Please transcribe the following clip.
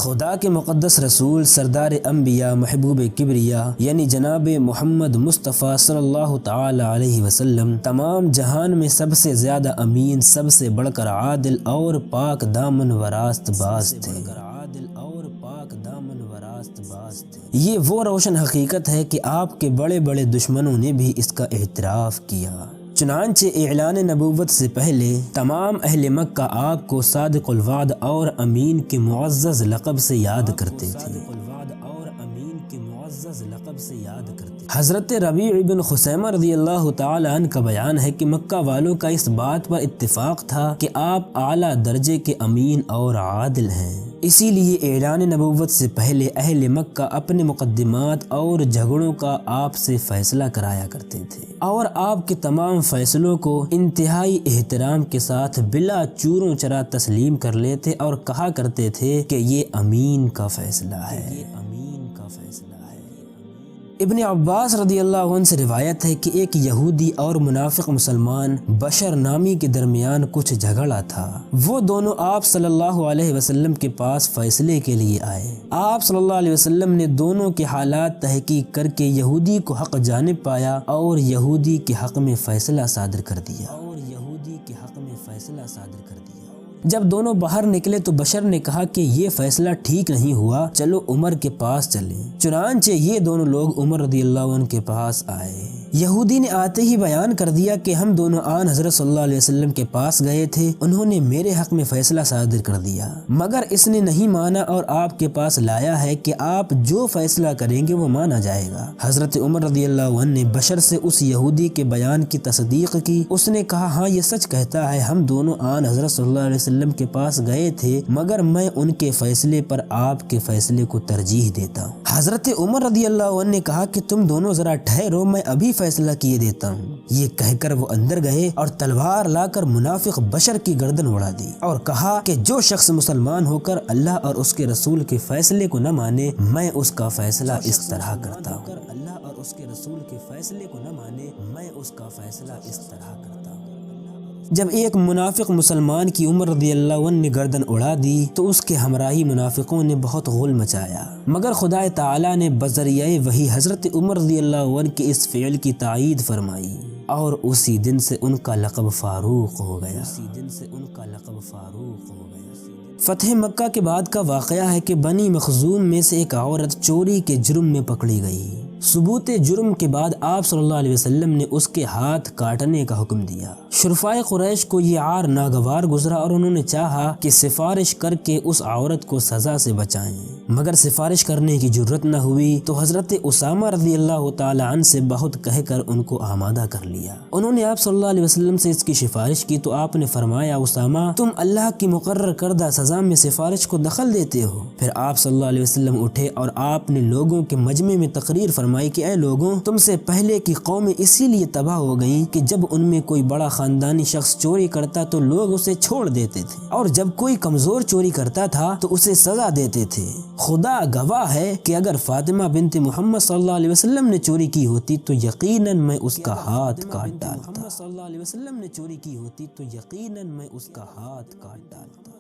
خدا کے مقدس رسول سردار انبیاء محبوب کبریا یعنی جناب محمد مصطفیٰ صلی اللہ تعالی علیہ وسلم تمام جہان میں سب سے زیادہ امین، سب سے بڑھ کر عادل اور پاک دامن و راست باز تھے۔ یہ وہ روشن حقیقت ہے کہ آپ کے بڑے بڑے دشمنوں نے بھی اس کا اعتراف کیا۔ چنانچہ اعلان نبوت سے پہلے تمام اہل مکہ آپ کو صادق الوعد اور امین کے معزز لقب سے یاد کرتے تھے۔ حضرت ربیع بن خثیمہ رضی اللہ تعالی عنہ کا بیان ہے کہ مکہ والوں کا اس بات پر اتفاق تھا کہ آپ اعلیٰ درجے کے امین اور عادل ہیں، اسی لیے اعلان نبوت سے پہلے اہل مکہ اپنے مقدمات اور جھگڑوں کا آپ سے فیصلہ کرایا کرتے تھے، اور آپ کے تمام فیصلوں کو انتہائی احترام کے ساتھ بلا چوروں چرا تسلیم کر لیتے اور کہا کرتے تھے کہ یہ امین کا فیصلہ ہے۔ ابن عباس رضی اللہ عنہ سے روایت ہے کہ ایک یہودی اور منافق مسلمان بشر نامی کے درمیان کچھ جھگڑا تھا۔ وہ دونوں آپ صلی اللہ علیہ وسلم کے پاس فیصلے کے لیے آئے۔ آپ صلی اللہ علیہ وسلم نے دونوں کے حالات تحقیق کر کے یہودی کو حق جانب پایا اور یہودی کے حق میں فیصلہ صادر کر دیا۔ جب دونوں باہر نکلے تو بشر نے کہا کہ یہ فیصلہ ٹھیک نہیں ہوا، چلو عمر کے پاس چلیں۔ چنانچہ یہ دونوں لوگ عمر رضی اللہ عنہ کے پاس آئے۔ یہودی نے آتے ہی بیان کر دیا کہ ہم دونوں آن حضرت صلی اللہ علیہ وسلم کے پاس گئے تھے، انہوں نے میرے حق میں فیصلہ صادر کر دیا، مگر اس نے نہیں مانا اور آپ کے پاس لایا ہے کہ آپ جو فیصلہ کریں گے وہ مانا جائے گا۔ حضرت عمر رضی اللہ عنہ نے بشر سے اس یہودی کے بیان کی تصدیق کی۔ اس نے کہا ہاں یہ سچ کہتا ہے، ہم دونوں آن حضرت صلی اللہ علیہ وسلم کے پاس گئے تھے، مگر میں ان کے فیصلے پر آپ کے فیصلے کو ترجیح دیتا ہوں۔ حضرت عمر رضی اللہ عنہ نے کہا کہ تم دونوں ذرا ٹھہرو، میں ابھی فیصلہ کیے دیتا ہوں۔ یہ کہہ کر وہ اندر گئے اور تلوار لا کر منافق بشر کی گردن اڑا دی اور کہا کہ جو شخص مسلمان ہو کر اللہ اور اس کے رسول کے فیصلے کو نہ مانے، میں اس کا فیصلہ اس طرح کرتا ہوں۔ اللہ اور اس کے رسول کے فیصلے کو نہ مانے، میں اس کا فیصلہ اس طرح کرتا ہوں۔ جب ایک منافق مسلمان کی عمر رضی اللہ عنہ نے گردن اڑا دی تو اس کے ہمراہی منافقوں نے بہت غل مچایا، مگر خدا تعالی نے بذریعہ وحی حضرت عمر رضی اللہ عنہ کے اس فعل کی تائید فرمائی اور اسی دن سے ان کا لقب فاروق ہو گیا۔ فتح مکہ کے بعد کا واقعہ ہے کہ بنی مخزوم میں سے ایک عورت چوری کے جرم میں پکڑی گئی۔ ثبوت جرم کے بعد آپ صلی اللہ علیہ وسلم نے اس کے ہاتھ کاٹنے کا حکم دیا۔ شرفائے قریش کو یہ عار ناگوار گزرا اور انہوں نے چاہا کہ سفارش کر کے اس عورت کو سزا سے بچائیں، مگر سفارش کرنے کی جرت نہ ہوئی تو حضرت اسامہ رضی اللہ تعالی عنہ سے بہت کہہ کر ان کو آمادہ کر لیا۔ انہوں نے آپ صلی اللہ علیہ وسلم سے اس کی سفارش کی تو آپ نے فرمایا اسامہ تم اللہ کی مقرر کردہ سزا میں سفارش کو دخل دیتے ہو۔ پھر آپ صلی اللہ علیہ وسلم اٹھے اور آپ نے لوگوں کے مجمع میں تقریر فرمائی کہ اے لوگوں، تم سے پہلے کی قومیں اسی لیے تباہ ہو گئیں کہ جب ان میں کوئی بڑا خاندانی شخص چوری کرتا تو لوگ اسے چھوڑ دیتے تھے، اور جب کوئی کمزور چوری کرتا تھا تو اسے سزا دیتے تھے۔ خدا گواہ ہے کہ اگر فاطمہ بنت محمد صلی اللہ علیہ وسلم نے چوری کی ہوتی تو یقیناً میں اس کا ہاتھ کاٹ ڈالتا۔ صلی اللہ علیہ وسلم نے چوری کی ہوتی تو یقیناً میں اس کا ہاتھ کاٹ ڈالتا۔